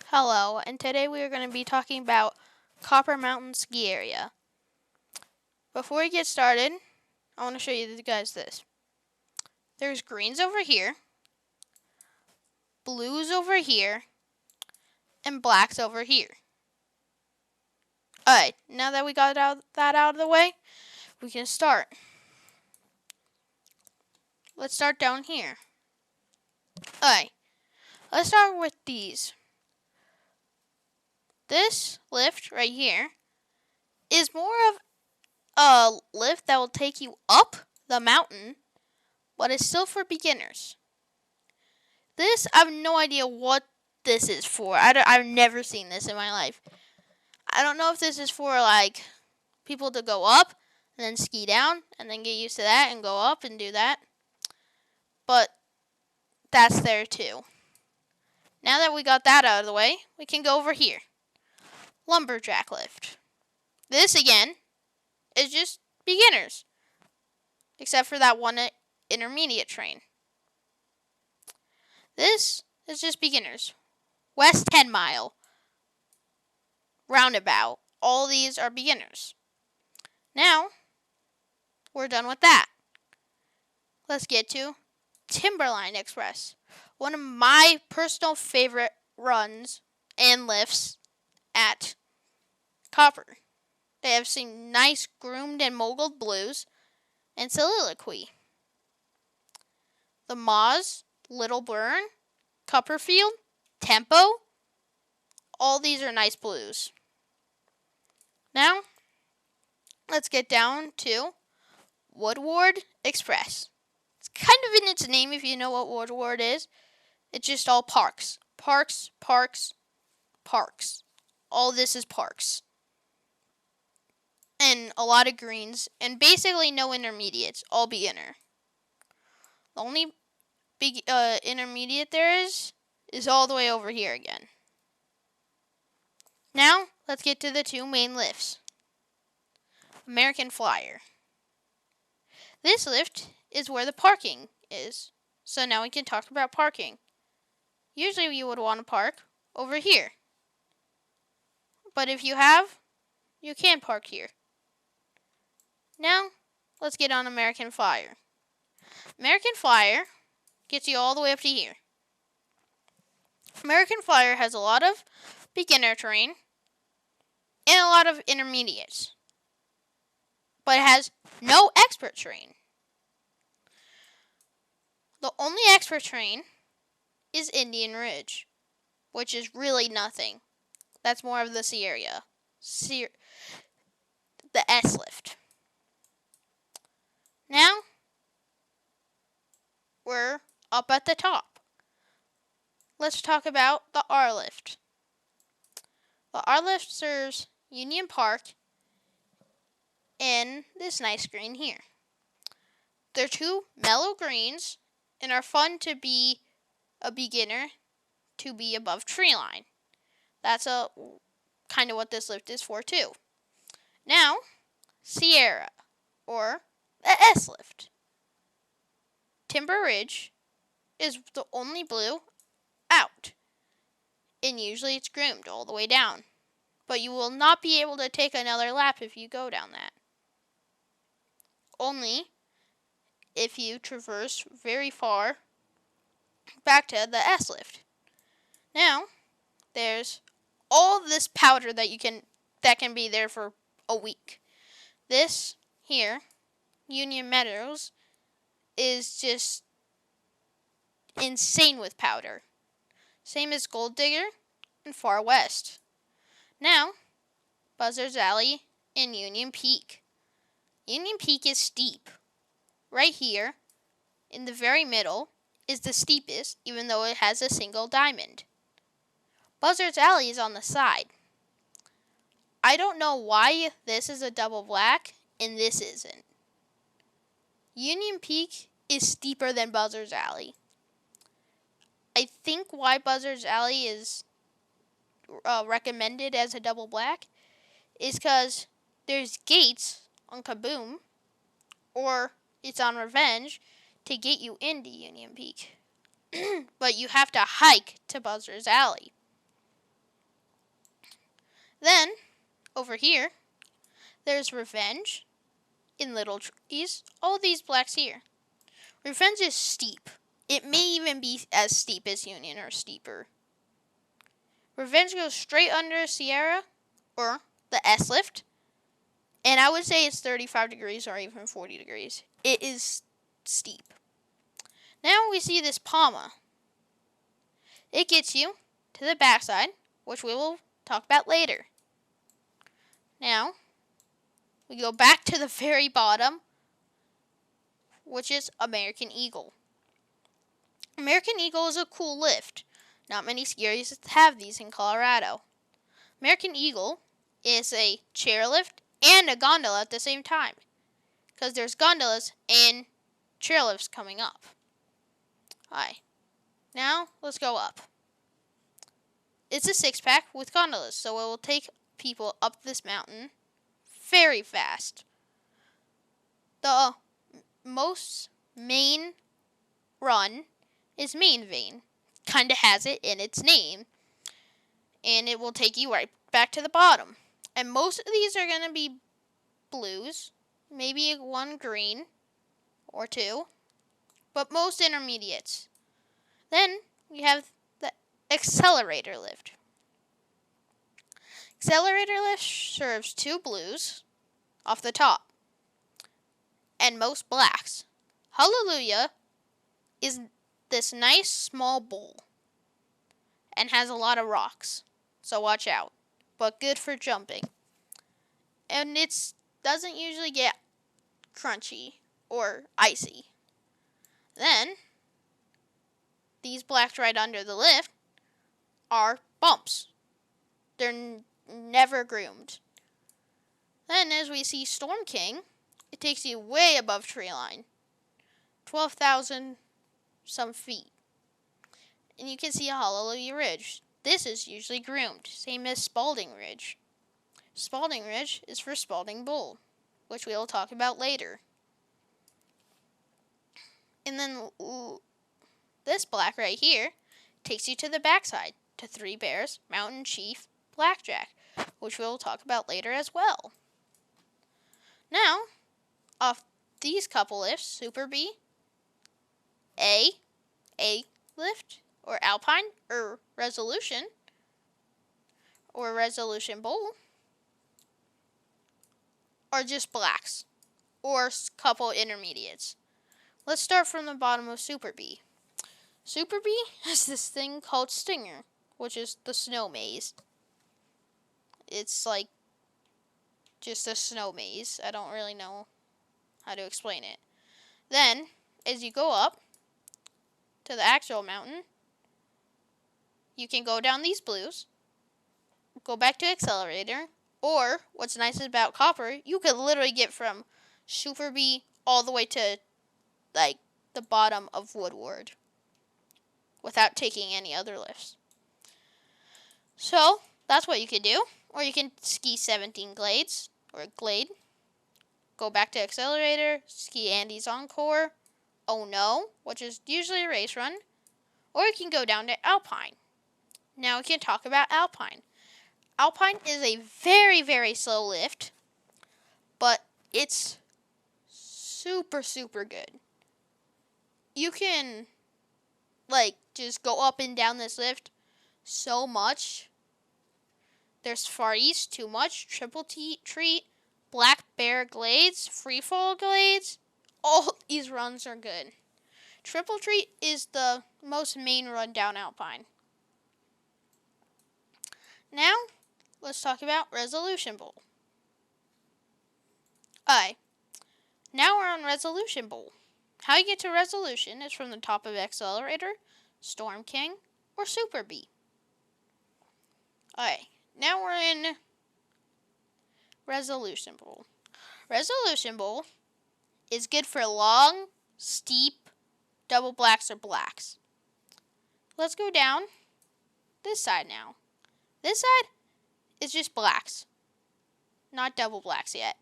Hello, and today we are going to be talking about Copper Mountain Ski Area. Before we get started, I want to show you guys this. There's greens over here, blues over here, and blacks over here. Alright, now that we got that out of the way, we can start. Let's start down here. Alright, let's start with these. This lift right here is more of a lift that will take you up the mountain, but it's still for beginners. This, I have no idea what this is for. I've never seen this in my life. I don't know if this is for, like, people to go up and then ski down and then get used to that and go up and do that. But that's there too. Now that we got that out of the way, we can go over here. Lumberjack lift. This, again, is just beginners. Except for that one intermediate train. This is just beginners. West 10 Mile. Roundabout. All these are beginners. Now, we're done with that. Let's get to Timberline Express. One of my personal favorite runs and lifts at Copper. They have some nice groomed and moguled blues and soliloquy. The Moz, Little Burn, Copperfield, Tempo, all these are nice blues. Now, let's get down to Woodward Express. It's kind of in its name if you know what Woodward is. It's just all parks. Parks, parks, parks. All this is parks. And a lot of greens, and basically no intermediates, all beginner. The only big intermediate there is all the way over here again. Now, let's get to the two main lifts. American Flyer. This lift is where the parking is. So now we can talk about parking. Usually you would want to park over here. But if you have, you can park here. Now, let's get on American Flyer. American Flyer gets you all the way up to here. American Flyer has a lot of beginner terrain and a lot of intermediates. But it has no expert terrain. The only expert terrain is Indian Ridge, which is really nothing. That's more of the Sierra. The S lift. Now, we're up at the top. Let's talk about the R lift. The R lift serves Union Park and this nice green here. They're two mellow greens and are fun to be a beginner to be above tree line. That's kind of what this lift is for too. Now, Sierra, or the S lift. Timber Ridge is the only blue out, and usually it's groomed all the way down. But you will not be able to take another lap if you go down that. Only if you traverse very far back to the S lift. Now, there's all this powder that can be there for a week. This here, Union Meadows, is just insane with powder. Same as Gold Digger and Far West. Now, Buzzards Alley and Union Peak. Union Peak is steep. Right here, in the very middle, is the steepest, even though it has a single diamond. Buzzards Alley is on the side. I don't know why this is a double black and this isn't. Union Peak is steeper than Buzzards Alley. I think why Buzzards Alley is recommended as a double black is because there's gates on Kaboom, or it's on Revenge, to get you into Union Peak. But you have to hike to Buzzards Alley. Then, over here, there's Revenge in Little Trees. All these blacks here. Revenge is steep. It may even be as steep as Union or steeper. Revenge goes straight under Sierra, or the S lift. And I would say it's 35 degrees or even 40 degrees. It is steep. Now we see this Palma. It gets you to the backside, which we will talk about later. Now, we go back to the very bottom, which is American Eagle. American Eagle is a cool lift. Not many ski areas have these in Colorado. American Eagle is a chairlift and a gondola at the same time, because there's gondolas and chairlifts coming up. Alright, now let's go up. It's a 6-pack with gondolas, so it will take people up this mountain very fast. The most main run is Main Vein. Kinda has it in its name. And it will take you right back to the bottom. And most of these are going to be blues. Maybe one green or two. But most intermediates. Then we have the accelerator lift. Accelerator lift serves 2 blues off the top. And most blacks. Hallelujah is this nice small bowl. And has a lot of rocks. So watch out. But good for jumping. And it doesn't usually get crunchy or icy. Then, these blacks right under the lift are bumps. They're never groomed. Then, as we see Storm King, it takes you way above tree line. 12,000 some feet. And you can see Hallelujah Ridge. This is usually groomed, same as Spalding Ridge. Spalding Ridge is for Spalding Bowl, which we will talk about later. And then this black right here takes you to the backside, to Three Bears, Mountain Chief, Blackjack, which we will talk about later as well. Now, off these couple lifts, Super B, A lift, or Alpine, or Resolution Bowl, are just blacks, or couple intermediates. Let's start from the bottom of Super B. Super B has this thing called Stinger, which is the snow maze. It's like just a snow maze. I don't really know how to explain it. Then, as you go up to the actual mountain, you can go down these blues, go back to Accelerator, or what's nice about Copper, you could literally get from Super B all the way to like the bottom of Woodward without taking any other lifts. So that's what you could do. Or you can ski 17 Glades or Glade, go back to Accelerator, ski Andy's Encore, Oh No, which is usually a race run, or you can go down to Alpine. Now we can talk about Alpine. Alpine is a very, very slow lift, but it's super, super good. You can, just go up and down this lift so much. There's Far East, Too Much, Triple Treat, Black Bear Glades, Freefall Glades. All these runs are good. Triple Treat is the most main run down Alpine. Now, let's talk about Resolution Bowl. Alright, now we're on Resolution Bowl. How you get to Resolution is from the top of Accelerator, Storm King, or Super B. Alright, now we're in Resolution Bowl. Resolution Bowl is good for long, steep, double blacks or blacks. Let's go down this side now. This side is just blacks, not double blacks yet.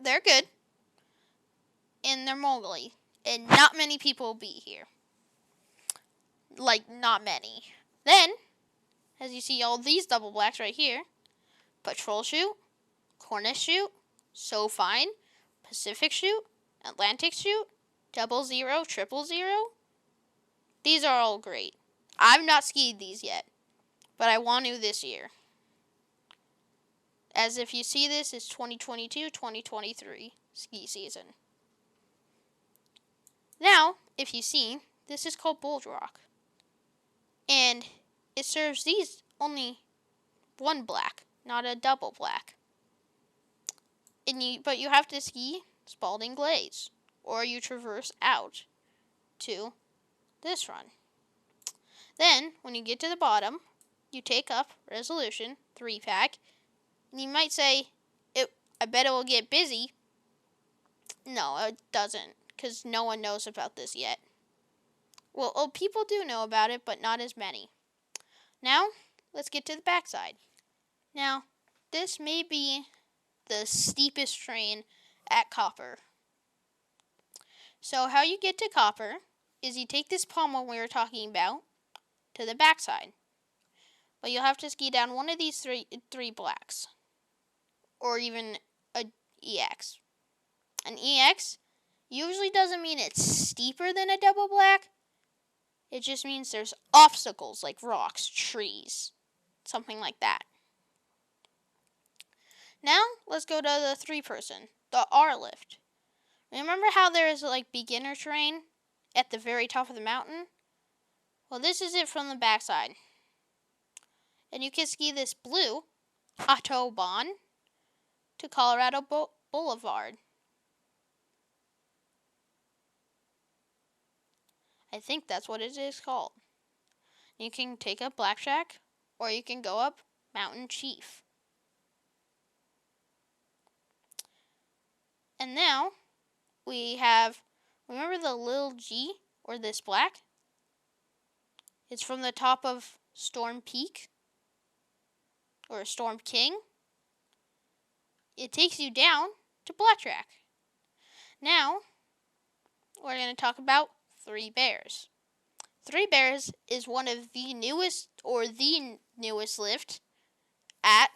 They're good, and they're mogully, and not many people will be here. Not many. Then, as you see all these double blacks right here. Patrol Chute, Cornice Chute, So Fine, Pacific Chute, Atlantic Chute, 00, 000. These are all great. I've not skied these yet, but I want to this year. As if you see this, it's 2022-2023 ski season. Now, if you see, this is called Bulge Rock. And it serves these only one black, not a double black. But you have to ski Spalding Glades, or you traverse out to this run. Then, when you get to the bottom, you take up Resolution 3-pack. And you might say, I bet it will get busy. No, it doesn't, because no one knows about this yet. Well, people do know about it, but not as many. Now, let's get to the backside. Now, this may be the steepest train at Copper. So how you get to Copper is you take this pommel we were talking about to the backside. But you'll have to ski down one of these three blacks. Or even a EX. An EX usually doesn't mean it's steeper than a double black. It just means there's obstacles like rocks, trees, something like that. Now, let's go to the 3-person, the R lift. Remember how there is like beginner terrain at the very top of the mountain? Well, this is it from the backside. And you can ski this blue Autobahn to Colorado Boulevard. I think that's what it is called. You can take up Blackjack, or you can go up Mountain Chief. And now, we have, remember the little G, or this black? It's from the top of Storm Peak, or Storm King. It takes you down to Blackjack. Now, we're going to talk about Three Bears. Three Bears is one of the newest lift at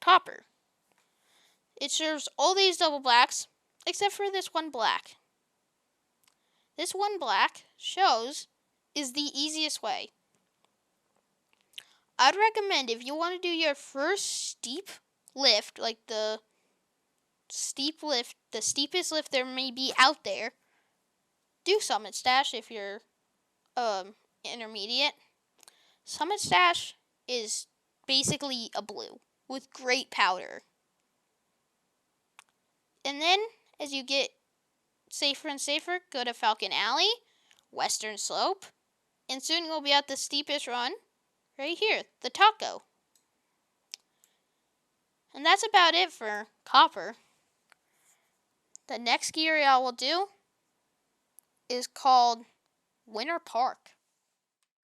Copper. It serves all these double blacks except for this one black. This one black is the easiest way. I'd recommend if you want to do your first steep lift, like the steepest lift there may be out there, do Summit Stash if you're intermediate. Summit Stash is basically a blue with great powder. And then, as you get safer and safer, go to Falcon Alley, Western Slope, and soon you'll be at the steepest run, right here, the Taco. And that's about it for Copper. The next ski area I will do is called Winter Park.